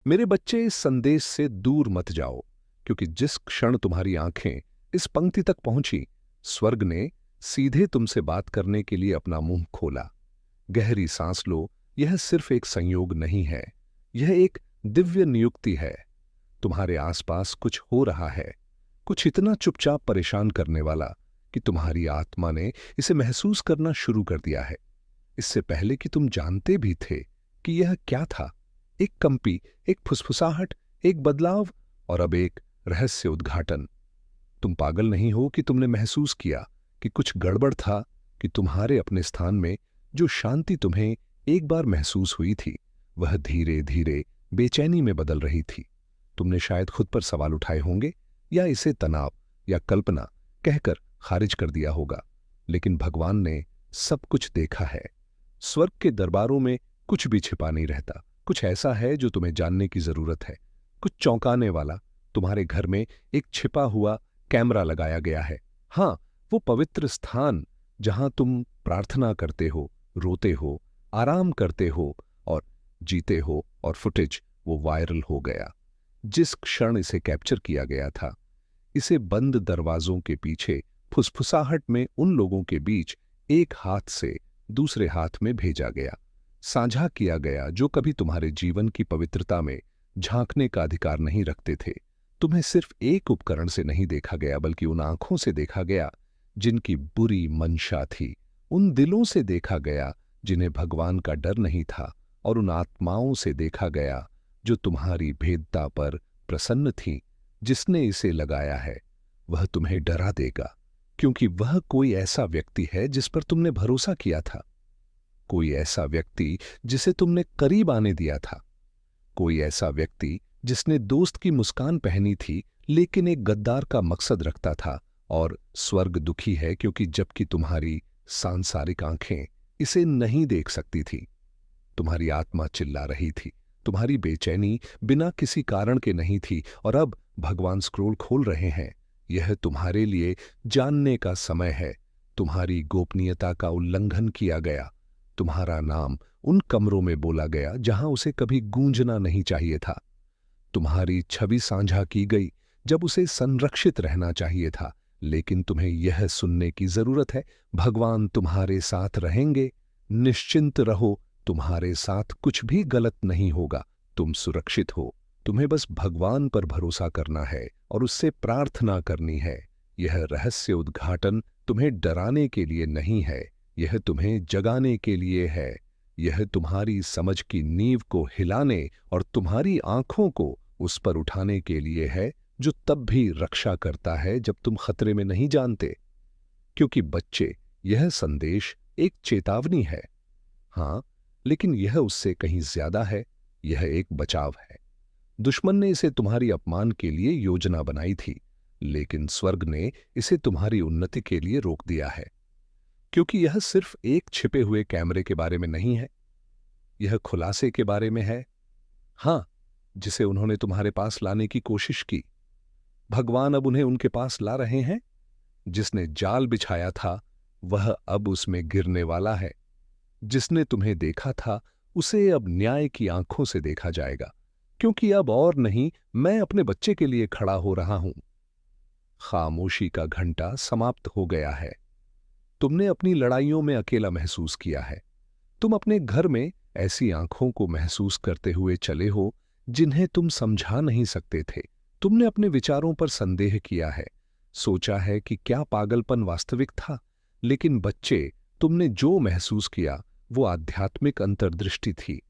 मेरे बच्चे, इस संदेश से दूर मत जाओ, क्योंकि जिस क्षण तुम्हारी आंखें इस पंक्ति तक पहुंची, स्वर्ग ने सीधे तुमसे बात करने के लिए अपना मुंह खोला। गहरी सांस लो। यह सिर्फ एक संयोग नहीं है, यह एक दिव्य नियुक्ति है। तुम्हारे आसपास कुछ हो रहा है, कुछ इतना चुपचाप परेशान करने वाला कि तुम्हारी आत्मा ने इसे महसूस करना शुरू कर दिया है, इससे पहले कि तुम जानते भी थे कि यह क्या था। एक कंपी, एक फुसफुसाहट, एक बदलाव, और अब एक रहस्य उद्घाटन। तुम पागल नहीं हो कि तुमने महसूस किया कि कुछ गड़बड़ था, कि तुम्हारे अपने स्थान में जो शांति तुम्हें एक बार महसूस हुई थी, वह धीरे धीरे बेचैनी में बदल रही थी। तुमने शायद खुद पर सवाल उठाए होंगे, या इसे तनाव या कल्पना कहकर खारिज कर दिया होगा, लेकिन भगवान ने सब कुछ देखा है। स्वर्ग के दरबारों में कुछ भी छिपा नहीं रहता। कुछ ऐसा है जो तुम्हें जानने की जरूरत है, कुछ चौंकाने वाला। तुम्हारे घर में एक छिपा हुआ कैमरा लगाया गया है। हाँ, वो पवित्र स्थान जहां तुम प्रार्थना करते हो, रोते हो, आराम करते हो और जीते हो, और फुटेज वो वायरल हो गया। जिस क्षण इसे कैप्चर किया गया था, इसे बंद दरवाजों के पीछे फुसफुसाहट में उन लोगों के बीच एक हाथ से दूसरे हाथ में भेजा गया, साझा किया गया, जो कभी तुम्हारे जीवन की पवित्रता में झांकने का अधिकार नहीं रखते थे। तुम्हें सिर्फ एक उपकरण से नहीं देखा गया, बल्कि उन आंखों से देखा गया जिनकी बुरी मंशा थी, उन दिलों से देखा गया जिन्हें भगवान का डर नहीं था, और उन आत्माओं से देखा गया जो तुम्हारी भेदता पर प्रसन्न थी। जिसने इसे लगाया है वह तुम्हें डरा देगा, क्योंकि वह कोई ऐसा व्यक्ति है जिस पर तुमने भरोसा किया था, कोई ऐसा व्यक्ति जिसे तुमने करीब आने दिया था, कोई ऐसा व्यक्ति जिसने दोस्त की मुस्कान पहनी थी लेकिन एक गद्दार का मकसद रखता था। और स्वर्ग दुखी है, क्योंकि जबकि तुम्हारी सांसारिक आंखें इसे नहीं देख सकती थी, तुम्हारी आत्मा चिल्ला रही थी। तुम्हारी बेचैनी बिना किसी कारण के नहीं थी, और अब भगवान स्क्रोल खोल रहे हैं। यह तुम्हारे लिए जानने का समय है। तुम्हारी गोपनीयता का उल्लंघन किया गया, तुम्हारा नाम उन कमरों में बोला गया जहां उसे कभी गूंजना नहीं चाहिए था। तुम्हारी छवि साझा की गई जब उसे संरक्षित रहना चाहिए था। लेकिन तुम्हें यह सुनने की जरूरत है, भगवान तुम्हारे साथ रहेंगे। निश्चिंत रहो, तुम्हारे साथ कुछ भी गलत नहीं होगा। तुम सुरक्षित हो। तुम्हें बस भगवान पर भरोसा करना है और उससे प्रार्थना करनी है। यह रहस्य उद्घाटन तुम्हें डराने के लिए नहीं है, यह तुम्हें जगाने के लिए है। यह तुम्हारी समझ की नींव को हिलाने और तुम्हारी आंखों को उस पर उठाने के लिए है जो तब भी रक्षा करता है जब तुम खतरे में नहीं जानते। क्योंकि बच्चे, यह संदेश एक चेतावनी है, हां, लेकिन यह उससे कहीं ज्यादा है। यह एक बचाव है। दुश्मन ने इसे तुम्हारी अपमान के लिए योजना बनाई थी, लेकिन स्वर्ग ने इसे तुम्हारी उन्नति के लिए रोक दिया है। क्योंकि यह सिर्फ एक छिपे हुए कैमरे के बारे में नहीं है, यह खुलासे के बारे में है। हां, जिसे उन्होंने तुम्हारे पास लाने की कोशिश की, भगवान अब उन्हें उनके पास ला रहे हैं। जिसने जाल बिछाया था वह अब उसमें गिरने वाला है। जिसने तुम्हें देखा था उसे अब न्याय की आंखों से देखा जाएगा, क्योंकि अब और नहीं, मैं अपने बच्चे के लिए खड़ा हो रहा हूं। खामोशी का घंटा समाप्त हो गया है। तुमने अपनी लड़ाइयों में अकेला महसूस किया है। तुम अपने घर में ऐसी आंखों को महसूस करते हुए चले हो जिन्हें तुम समझा नहीं सकते थे। तुमने अपने विचारों पर संदेह किया है, सोचा है कि क्या पागलपन वास्तविक था। लेकिन बच्चे, तुमने जो महसूस किया वो आध्यात्मिक अंतर्दृष्टि थी।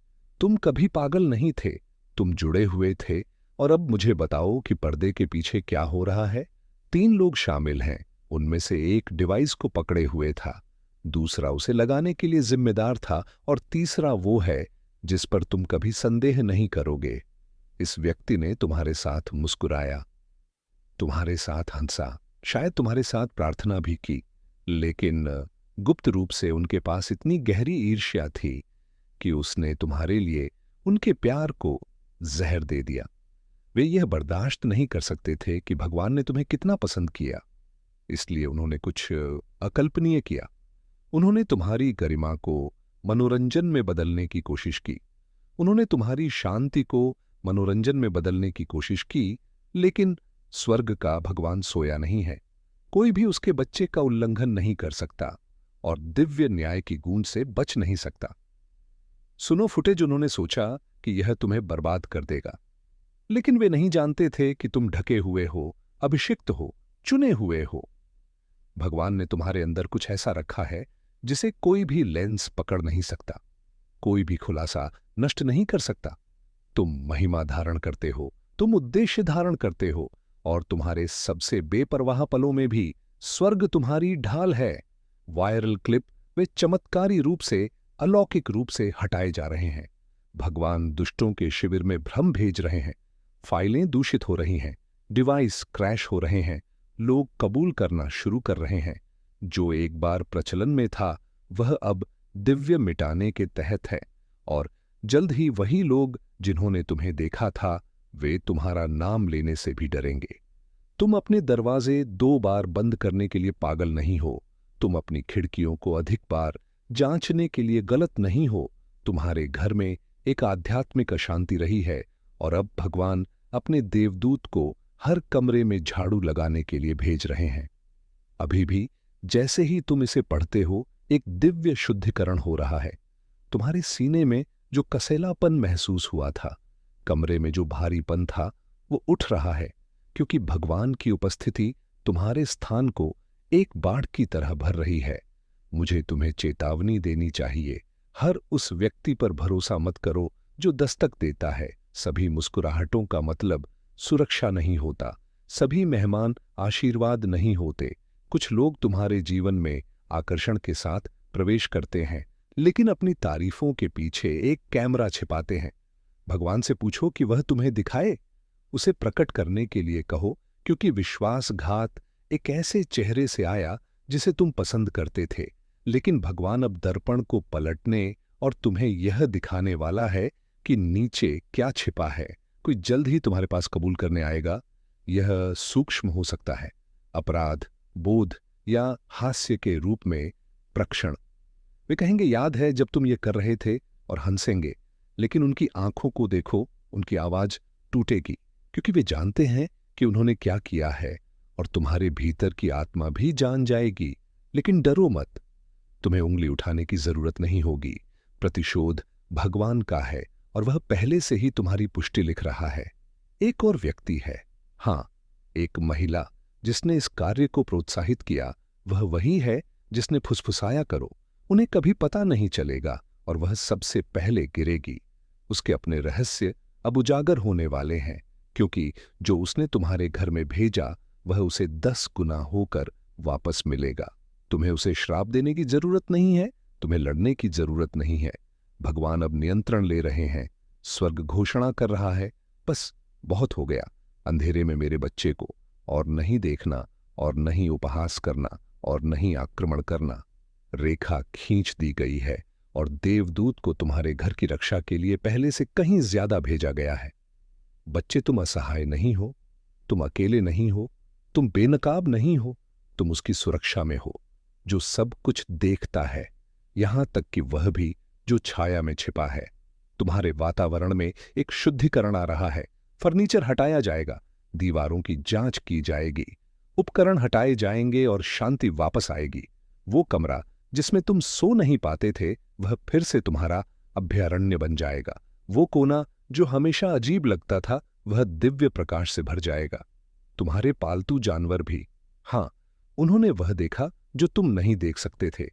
तुम कभी पागल नहीं थे, तुम जुड़े हुए थे। और अब मुझे बताओ कि पर्दे के पीछे क्या हो रहा है। 3 लोग शामिल हैं। उनमें से एक डिवाइस को पकड़े हुए था, दूसरा उसे लगाने के लिए जिम्मेदार था, और तीसरा वो है जिस पर तुम कभी संदेह नहीं करोगे। इस व्यक्ति ने तुम्हारे साथ मुस्कुराया, तुम्हारे साथ हंसा, शायद तुम्हारे साथ प्रार्थना भी की, लेकिन गुप्त रूप से उनके पास इतनी गहरी ईर्ष्या थी कि उसने तुम्हारे लिए उनके प्यार को जहर दे दिया। वे यह बर्दाश्त नहीं कर सकते थे कि भगवान ने तुम्हें कितना पसंद किया, इसलिए उन्होंने कुछ अकल्पनीय किया। उन्होंने तुम्हारी गरिमा को मनोरंजन में बदलने की कोशिश की। उन्होंने तुम्हारी शांति को मनोरंजन में बदलने की कोशिश की, लेकिन स्वर्ग का भगवान सोया नहीं है। कोई भी उसके बच्चे का उल्लंघन नहीं कर सकता और दिव्य न्याय की गूंज से बच नहीं सकता। सुनो फुटेज। उन्होंने सोचा कि यह तुम्हें बर्बाद कर देगा, लेकिन वे नहीं जानते थे कि तुम ढके हुए हो, अभिषिक्त हो, चुने हुए हो। भगवान ने तुम्हारे अंदर कुछ ऐसा रखा है जिसे कोई भी लेंस पकड़ नहीं सकता, कोई भी खुलासा नष्ट नहीं कर सकता। तुम महिमा धारण करते हो, तुम उद्देश्य धारण करते हो, और तुम्हारे सबसे बेपरवाह पलों में भी स्वर्ग तुम्हारी ढाल है। वायरल क्लिप वे चमत्कारी रूप से, अलौकिक रूप से हटाए जा रहे हैं। भगवान दुष्टों के शिविर में भ्रम भेज रहे हैं। फाइलें दूषित हो रही हैं, डिवाइस क्रैश हो रहे हैं, लोग कबूल करना शुरू कर रहे हैं। जो एक बार प्रचलन में था वह अब दिव्य मिटाने के तहत है, और जल्द ही वही लोग जिन्होंने तुम्हें देखा था वे तुम्हारा नाम लेने से भी डरेंगे। तुम अपने दरवाजे 2 बार बंद करने के लिए पागल नहीं हो। तुम अपनी खिड़कियों को अधिक बार जांचने के लिए गलत नहीं हो। तुम्हारे घर में एक आध्यात्मिक अशांति रही है, और अब भगवान अपने देवदूत को हर कमरे में झाड़ू लगाने के लिए भेज रहे हैं। अभी भी जैसे ही तुम इसे पढ़ते हो, एक दिव्य शुद्धिकरण हो रहा है। तुम्हारे सीने में जो कसेलापन महसूस हुआ था, कमरे में जो भारीपन था, वो उठ रहा है, क्योंकि भगवान की उपस्थिति तुम्हारे स्थान को एक बाढ़ की तरह भर रही है। मुझे तुम्हें चेतावनी देनी चाहिए, हर उस व्यक्ति पर भरोसा मत करो जो दस्तक देता है। सभी मुस्कुराहटों का मतलब सुरक्षा नहीं होता, सभी मेहमान आशीर्वाद नहीं होते। कुछ लोग तुम्हारे जीवन में आकर्षण के साथ प्रवेश करते हैं, लेकिन अपनी तारीफों के पीछे एक कैमरा छिपाते हैं। भगवान से पूछो कि वह तुम्हें दिखाए, उसे प्रकट करने के लिए कहो, क्योंकि विश्वासघात एक ऐसे चेहरे से आया जिसे तुम पसंद करते थे, लेकिन भगवान अब दर्पण को पलटने और तुम्हें यह दिखाने वाला है कि नीचे क्या छिपा है। कोई जल्द ही तुम्हारे पास कबूल करने आएगा। यह सूक्ष्म हो सकता है, अपराध बोध या हास्य के रूप में प्रक्षण। वे कहेंगे, याद है जब तुम ये कर रहे थे, और हंसेंगे, लेकिन उनकी आंखों को देखो, उनकी आवाज टूटेगी, क्योंकि वे जानते हैं कि उन्होंने क्या किया है, और तुम्हारे भीतर की आत्मा भी जान जाएगी। लेकिन डरो मत, तुम्हें उंगली उठाने की जरूरत नहीं होगी। प्रतिशोध भगवान का है, और वह पहले से ही तुम्हारी पुष्टि लिख रहा है। एक और व्यक्ति है, हां, एक महिला जिसने इस कार्य को प्रोत्साहित किया। वह वही है जिसने फुसफुसाया, करो, उन्हें कभी पता नहीं चलेगा, और वह सबसे पहले गिरेगी। उसके अपने रहस्य अब उजागर होने वाले हैं, क्योंकि जो उसने तुम्हारे घर में भेजा वह उसे 10 गुना होकर वापस मिलेगा। तुम्हें उसे श्राप देने की जरूरत नहीं है, तुम्हें लड़ने की जरूरत नहीं है। भगवान अब नियंत्रण ले रहे हैं। स्वर्ग घोषणा कर रहा है, बस बहुत हो गया। अंधेरे में मेरे बच्चे को और नहीं देखना, और नहीं उपहास करना, और नहीं आक्रमण करना। रेखा खींच दी गई है, और देवदूत को तुम्हारे घर की रक्षा के लिए पहले से कहीं ज्यादा भेजा गया है। बच्चे, तुम असहाय नहीं हो, तुम अकेले नहीं हो, तुम बेनकाब नहीं हो, तुम उसकी सुरक्षा में हो, जो सब कुछ देखता है, यहां तक कि वह भी जो छाया में छिपा है। तुम्हारे वातावरण में एक शुद्धिकरण आ रहा है। फर्नीचर हटाया जाएगा, दीवारों की जांच की जाएगी, उपकरण हटाए जाएंगे, और शांति वापस आएगी। वो कमरा जिसमें तुम सो नहीं पाते थे, वह फिर से तुम्हारा अभयारण्य बन जाएगा। वो कोना जो हमेशा अजीब लगता था, वह दिव्य प्रकाश से भर जाएगा। तुम्हारे पालतू जानवर भी, हां, उन्होंने वह देखा जो तुम नहीं देख सकते थे।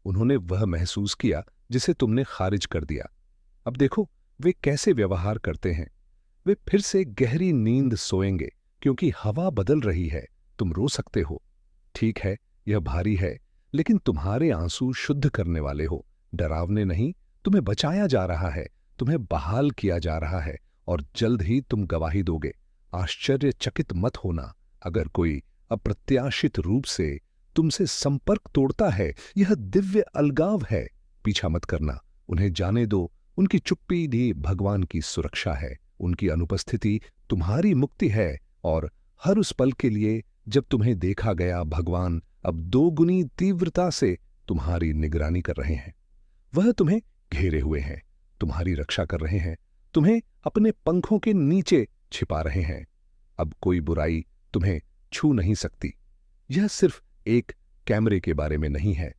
उन्होंने वह महसूस किया जिसे तुमने खारिज कर दिया। अब देखो वे कैसे व्यवहार करते हैं। वे फिर से गहरी नींद सोएंगे, क्योंकि हवा बदल रही है। तुम रो सकते हो, ठीक है, यह भारी है, लेकिन तुम्हारे आंसू शुद्ध करने वाले हो, डरावने नहीं। तुम्हें बचाया जा रहा है, तुम्हें बहाल किया जा रहा है, और जल्द ही तुम गवाही दोगे। आश्चर्यचकित मत होना अगर कोई अप्रत्याशित रूप से तुमसे संपर्क तोड़ता है। यह दिव्य अलगाव है। पीछा मत करना, उन्हें जाने दो। उनकी चुप्पी भी भगवान की सुरक्षा है। उनकी अनुपस्थिति तुम्हारी मुक्ति है, और हर उस पल के लिए जब तुम्हें देखा गया, भगवान अब 2 गुनी तीव्रता से तुम्हारी निगरानी कर रहे हैं। वह तुम्हें घेरे हुए हैं, तुम्हारी रक्षा कर रहे हैं, तुम्हें अपने पंखों के नीचे छिपा रहे हैं। अब कोई बुराई तुम्हें छू नहीं सकती। यह सिर्फ एक कैमरे के बारे में नहीं है,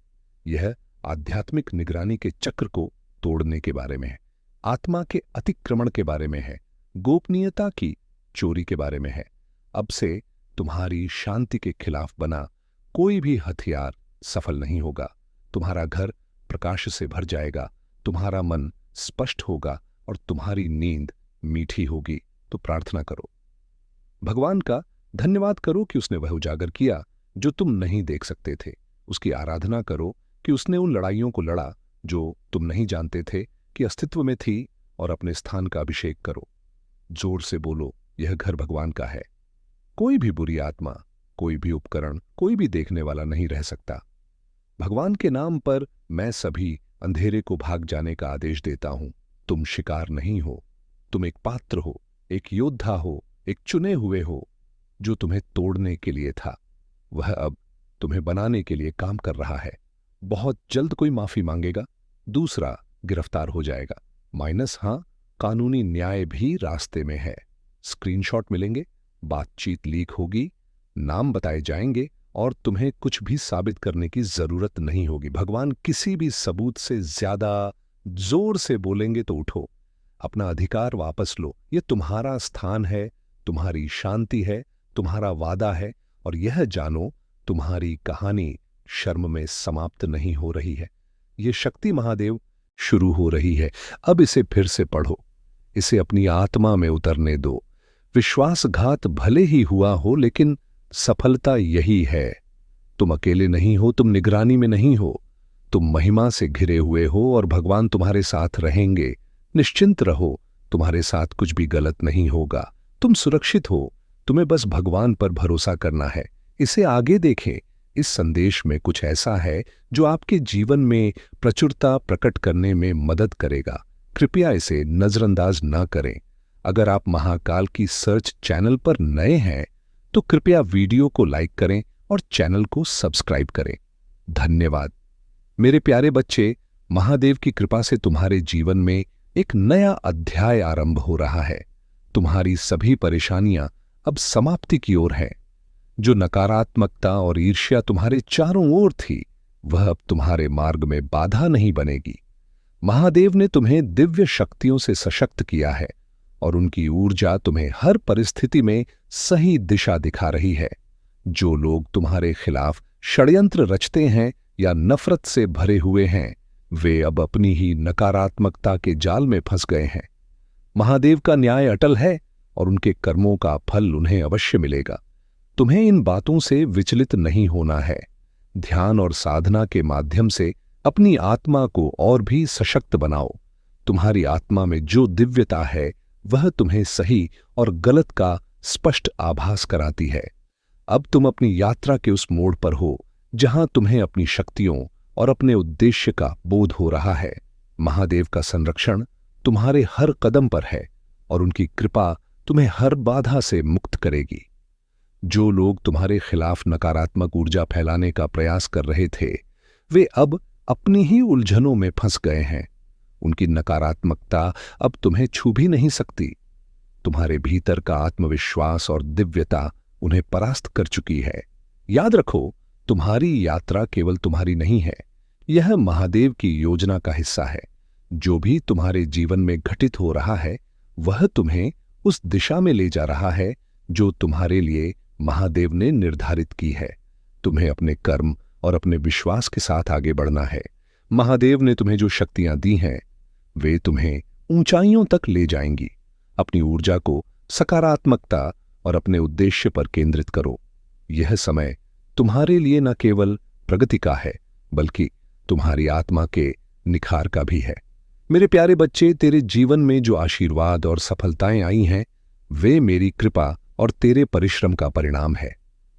यह आध्यात्मिक निगरानी के चक्र को तोड़ने के बारे में है, आत्मा के अतिक्रमण के बारे में है, गोपनीयता की चोरी के बारे में है। अब से तुम्हारी शांति के खिलाफ बना कोई भी हथियार सफल नहीं होगा। तुम्हारा घर प्रकाश से भर जाएगा, तुम्हारा मन स्पष्ट होगा और तुम्हारी नींद मीठी होगी। तो प्रार्थना करो, भगवान का धन्यवाद करो कि उसने वह उजागर किया जो तुम नहीं देख सकते थे। उसकी आराधना करो कि उसने उन लड़ाइयों को लड़ा जो तुम नहीं जानते थे कि अस्तित्व में थी, और अपने स्थान का अभिषेक करो। जोर से बोलो, यह घर भगवान का है। कोई भी बुरी आत्मा, कोई भी उपकरण, कोई भी देखने वाला नहीं रह सकता। भगवान के नाम पर मैं सभी अंधेरे को भाग जाने का आदेश देता हूं। तुम शिकार नहीं हो, तुम एक पात्र हो, एक योद्धा हो, एक चुने हुए हो। जो तुम्हें तोड़ने के लिए था वह अब तुम्हें बनाने के लिए काम कर रहा है। बहुत जल्द कोई माफी मांगेगा, दूसरा गिरफ्तार हो जाएगा, माइनस हां, कानूनी न्याय भी रास्ते में है। स्क्रीनशॉट मिलेंगे, बातचीत लीक होगी, नाम बताए जाएंगे और तुम्हें कुछ भी साबित करने की जरूरत नहीं होगी। भगवान किसी भी सबूत से ज्यादा जोर से बोलेंगे तो उठो, अपना अधिकार वापस लो। यह तुम्हारा स्थान है, तुम्हारी शांति है, तुम्हारा वादा है, और यह जानो तुम्हारी कहानी शर्म में समाप्त नहीं हो रही है। यह शक्ति महादेव शुरू हो रही है। अब इसे फिर से पढ़ो, इसे अपनी आत्मा में उतरने दो। विश्वासघात भले ही हुआ हो, लेकिन सफलता यही है। तुम अकेले नहीं हो, तुम निगरानी में नहीं हो, तुम महिमा से घिरे हुए हो और भगवान तुम्हारे साथ रहेंगे। निश्चिंत रहो, तुम्हारे साथ कुछ भी गलत नहीं होगा, तुम सुरक्षित हो। तुम्हें बस भगवान पर भरोसा करना है। इसे आगे देखें, इस संदेश में कुछ ऐसा है जो आपके जीवन में प्रचुरता प्रकट करने में मदद करेगा। कृपया इसे नजरअंदाज न करें। अगर आप महाकाल की सर्च चैनल पर नए हैं तो कृपया वीडियो को लाइक करें और चैनल को सब्सक्राइब करें। धन्यवाद। मेरे प्यारे बच्चे, महादेव की कृपा से तुम्हारे जीवन में एक नया अध्याय आरंभ हो रहा है। तुम्हारी सभी परेशानियां अब समाप्ति की ओर हैं। जो नकारात्मकता और ईर्ष्या तुम्हारे चारों ओर थी, वह अब तुम्हारे मार्ग में बाधा नहीं बनेगी। महादेव ने तुम्हें दिव्य शक्तियों से सशक्त किया है और उनकी ऊर्जा तुम्हें हर परिस्थिति में सही दिशा दिखा रही है। जो लोग तुम्हारे खिलाफ षड्यंत्र रचते हैं या नफरत से भरे हुए हैं, वे अब अपनी ही नकारात्मकता के जाल में फंस गए हैं। महादेव का न्याय अटल है और उनके कर्मों का फल उन्हें अवश्य मिलेगा। तुम्हें इन बातों से विचलित नहीं होना है। ध्यान और साधना के माध्यम से अपनी आत्मा को और भी सशक्त बनाओ। तुम्हारी आत्मा में जो दिव्यता है वह तुम्हें सही और गलत का स्पष्ट आभास कराती है। अब तुम अपनी यात्रा के उस मोड़ पर हो जहां तुम्हें अपनी शक्तियों और अपने उद्देश्य का बोध हो रहा है। महादेव का संरक्षण तुम्हारे हर कदम पर है और उनकी कृपा तुम्हें हर बाधा से मुक्त करेगी। जो लोग तुम्हारे खिलाफ नकारात्मक ऊर्जा फैलाने का प्रयास कर रहे थे, वे अब अपनी ही उलझनों में फंस गए हैं। उनकी नकारात्मकता अब तुम्हें छू भी नहीं सकती। तुम्हारे भीतर का आत्मविश्वास और दिव्यता उन्हें परास्त कर चुकी है। याद रखो, तुम्हारी यात्रा केवल तुम्हारी नहीं है, यह महादेव की योजना का हिस्सा है। जो भी तुम्हारे जीवन में घटित हो रहा है, वह तुम्हें उस दिशा में ले जा रहा है जो तुम्हारे लिए महादेव ने निर्धारित की है। तुम्हें अपने कर्म और अपने विश्वास के साथ आगे बढ़ना है। महादेव ने तुम्हें जो शक्तियां दी हैं, वे तुम्हें ऊंचाइयों तक ले जाएंगी। अपनी ऊर्जा को सकारात्मकता और अपने उद्देश्य पर केंद्रित करो। यह समय तुम्हारे लिए न केवल प्रगति का है, बल्कि तुम्हारी आत्मा के निखार का भी है। मेरे प्यारे बच्चे, तेरे जीवन में जो आशीर्वाद और सफलताएं आई हैं, वे मेरी कृपा और तेरे परिश्रम का परिणाम है।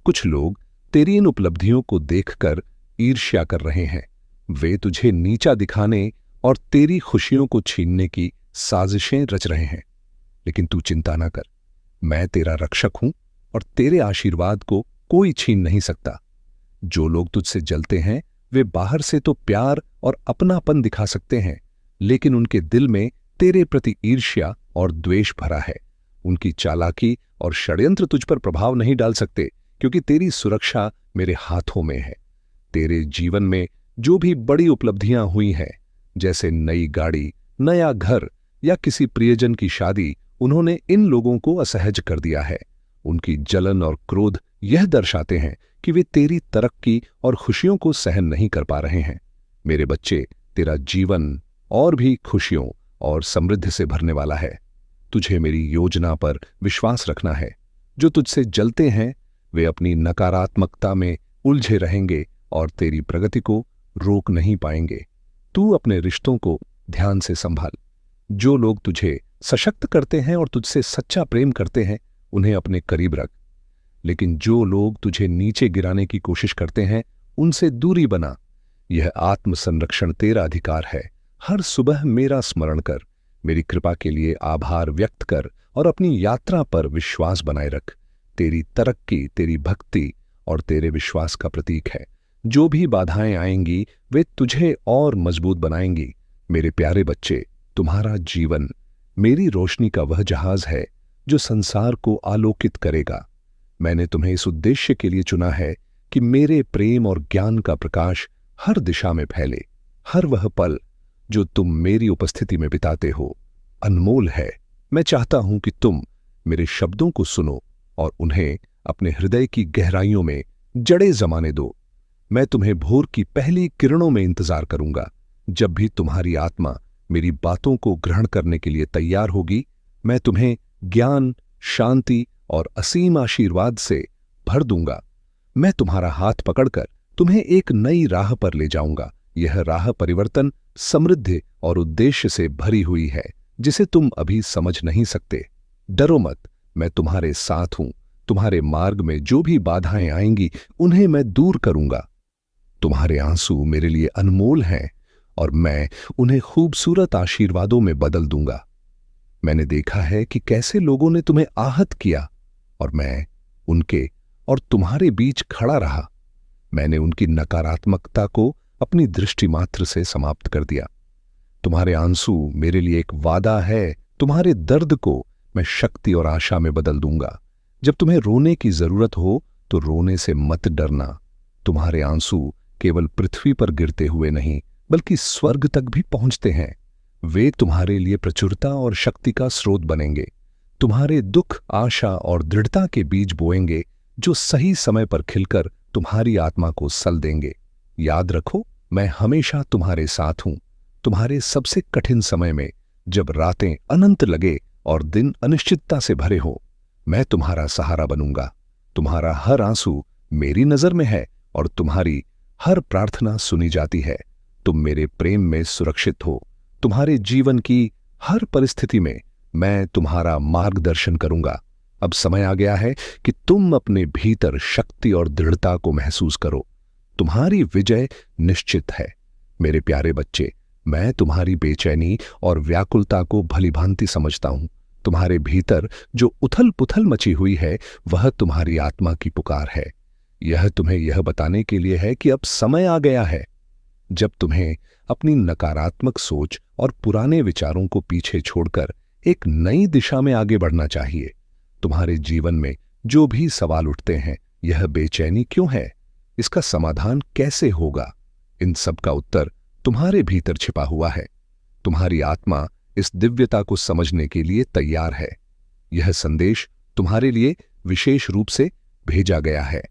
कुछ लोग तेरी इन उपलब्धियों को देखकर ईर्ष्या कर रहे हैं। वे तुझे नीचा दिखाने और तेरी खुशियों को छीनने की साजिशें रच रहे हैं। लेकिन तू चिंता ना कर, मैं तेरा रक्षक हूं और तेरे आशीर्वाद को कोई छीन नहीं सकता। जो लोग तुझसे जलते हैं, वे बाहर से तो प्यार और अपनापन दिखा सकते हैं, लेकिन उनके दिल में तेरे प्रति ईर्ष्या और द्वेष भरा है। उनकी चालाकी और षड्यंत्र तुझ पर प्रभाव नहीं डाल सकते, क्योंकि तेरी सुरक्षा मेरे हाथों में है। तेरे जीवन में जो भी बड़ी उपलब्धियां हुई हैं, जैसे नई गाड़ी, नया घर या किसी प्रियजन की शादी, उन्होंने इन लोगों को असहज कर दिया है। उनकी जलन और क्रोध यह दर्शाते हैं कि वे तेरी तरक्की और खुशियों को सहन नहीं कर पा रहे हैं। मेरे बच्चे, तेरा जीवन और भी खुशियों और समृद्धि से भरने वाला है। तुझे मेरी योजना पर विश्वास रखना है। जो तुझसे जलते हैं वे अपनी नकारात्मकता में उलझे रहेंगे और तेरी प्रगति को रोक नहीं पाएंगे। तू अपने रिश्तों को ध्यान से संभाल। जो लोग तुझे सशक्त करते हैं और तुझसे सच्चा प्रेम करते हैं, उन्हें अपने करीब रख। लेकिन जो लोग तुझे नीचे गिराने की कोशिश करते हैं, उनसे दूरी बना। यह आत्मसंरक्षण तेरा अधिकार है। हर सुबह मेरा स्मरण कर, मेरी कृपा के लिए आभार व्यक्त कर और अपनी यात्रा पर विश्वास बनाए रख। तेरी तरक्की तेरी भक्ति और तेरे विश्वास का प्रतीक है। जो भी बाधाएं आएंगी वे तुझे और मजबूत बनाएंगी। मेरे प्यारे बच्चे, तुम्हारा जीवन मेरी रोशनी का वह जहाज है जो संसार को आलोकित करेगा। मैंने तुम्हें इस उद्देश्य के लिए चुना है कि मेरे प्रेम और ज्ञान का प्रकाश हर दिशा में फैले। हर वह पल जो तुम मेरी उपस्थिति में बिताते हो अनमोल है। मैं चाहता हूं कि तुम मेरे शब्दों को सुनो और उन्हें अपने हृदय की गहराइयों में जड़ें जमाने दो। मैं तुम्हें भोर की पहली किरणों में इंतजार करूंगा। जब भी तुम्हारी आत्मा मेरी बातों को ग्रहण करने के लिए तैयार होगी, मैं तुम्हें ज्ञान, शांति और असीम आशीर्वाद से भर दूंगा। मैं तुम्हारा हाथ पकड़कर तुम्हें एक नई राह पर ले जाऊंगा। यह राह परिवर्तन, समृद्धि और उद्देश्य से भरी हुई है, जिसे तुम अभी समझ नहीं सकते। डरो मत, मैं तुम्हारे साथ हूं। तुम्हारे मार्ग में जो भी बाधाएं आएंगी, उन्हें मैं दूर करूंगा। तुम्हारे आंसू मेरे लिए अनमोल हैं और मैं उन्हें खूबसूरत आशीर्वादों में बदल दूंगा। मैंने देखा है कि कैसे लोगों ने तुम्हें आहत किया और मैं उनके और तुम्हारे बीच खड़ा रहा। मैंने उनकी नकारात्मकता को अपनी दृष्टि मात्र से समाप्त कर दिया। तुम्हारे आंसू मेरे लिए एक वादा है। तुम्हारे दर्द को मैं शक्ति और आशा में बदल दूंगा। जब तुम्हें रोने की जरूरत हो तो रोने से मत डरना। तुम्हारे आंसू केवल पृथ्वी पर गिरते हुए नहीं, बल्कि स्वर्ग तक भी पहुंचते हैं। वे तुम्हारे लिए प्रचुरता और शक्ति का स्रोत बनेंगे। तुम्हारे दुख, आशा और दृढ़ता के बीज बोएंगे, जो सही समय पर खिलकर तुम्हारी आत्मा को सल देंगे। याद रखो, मैं हमेशा तुम्हारे साथ हूं। तुम्हारे सबसे कठिन समय में, जब रातें अनंत लगे और दिन अनिश्चितता से भरे हो, मैं तुम्हारा सहारा बनूंगा। तुम्हारा हर आंसू मेरी नजर में है और तुम्हारी हर प्रार्थना सुनी जाती है। तुम मेरे प्रेम में सुरक्षित हो। तुम्हारे जीवन की हर परिस्थिति में मैं तुम्हारा मार्गदर्शन करूंगा। अब समय आ गया है कि तुम अपने भीतर शक्ति और दृढ़ता को महसूस करो। तुम्हारी विजय निश्चित है। मेरे प्यारे बच्चे, मैं तुम्हारी बेचैनी और व्याकुलता को भलीभांति समझता हूं। तुम्हारे भीतर जो उथल पुथल मची हुई है, वह तुम्हारी आत्मा की पुकार है। यह तुम्हें यह बताने के लिए है कि अब समय आ गया है जब तुम्हें अपनी नकारात्मक सोच और पुराने विचारों को पीछे छोड़कर एक नई दिशा में आगे बढ़ना चाहिए। तुम्हारे जीवन में जो भी सवाल उठते हैं, यह बेचैनी क्यों है, इसका समाधान कैसे होगा, इन सब का उत्तर तुम्हारे भीतर छिपा हुआ है। तुम्हारी आत्मा इस दिव्यता को समझने के लिए तैयार है। यह संदेश तुम्हारे लिए विशेष रूप से भेजा गया है।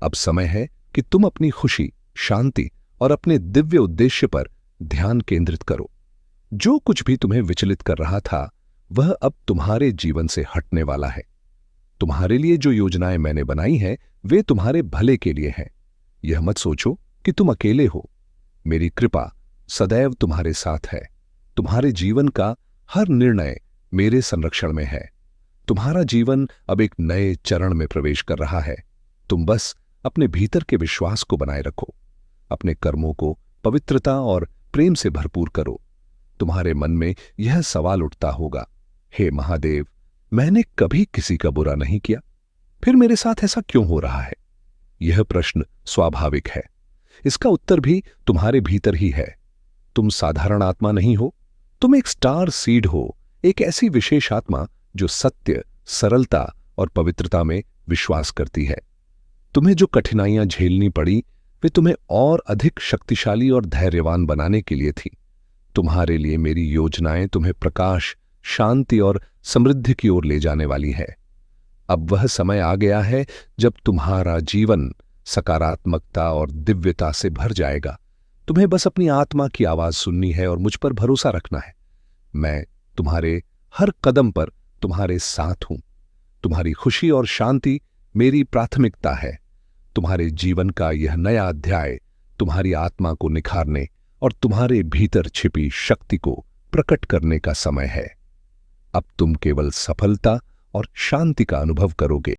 अब समय है कि तुम अपनी खुशी, शांति और अपने दिव्य उद्देश्य पर ध्यान केंद्रित करो। जो कुछ भी तुम्हें विचलित कर रहा था, वह अब तुम्हारे जीवन से हटने वाला है। तुम्हारे लिए जो योजनाएं मैंने बनाई हैं, वे तुम्हारे भले के लिए हैं। यह मत सोचो कि तुम अकेले हो। मेरी कृपा सदैव तुम्हारे साथ है। तुम्हारे जीवन का हर निर्णय मेरे संरक्षण में है। तुम्हारा जीवन अब एक नए चरण में प्रवेश कर रहा है। तुम बस अपने भीतर के विश्वास को बनाए रखो। अपने कर्मों को पवित्रता और प्रेम से भरपूर करो। तुम्हारे मन में यह सवाल उठता होगा, हे महादेव, मैंने कभी किसी का बुरा नहीं किया, फिर मेरे साथ ऐसा क्यों हो रहा है? यह प्रश्न स्वाभाविक है। इसका उत्तर भी तुम्हारे भीतर ही है। तुम साधारण आत्मा नहीं हो, तुम एक स्टार सीड हो, एक ऐसी विशेष आत्मा जो सत्य, सरलता और पवित्रता में विश्वास करती है। तुम्हें जो कठिनाइयां झेलनी पड़ी वे तुम्हें और अधिक शक्तिशाली और धैर्यवान बनाने के लिए थी। तुम्हारे लिए मेरी योजनाएं तुम्हें प्रकाश, शांति और समृद्धि की ओर ले जाने वाली है। अब वह समय आ गया है जब तुम्हारा जीवन सकारात्मकता और दिव्यता से भर जाएगा। तुम्हें बस अपनी आत्मा की आवाज सुननी है और मुझ पर भरोसा रखना है। मैं तुम्हारे हर कदम पर तुम्हारे साथ हूं। तुम्हारी खुशी और शांति मेरी प्राथमिकता है। तुम्हारे जीवन का यह नया अध्याय तुम्हारी आत्मा को निखारने और तुम्हारे भीतर छिपी शक्ति को प्रकट करने का समय है। अब तुम केवल सफलता और शांति का अनुभव करोगे।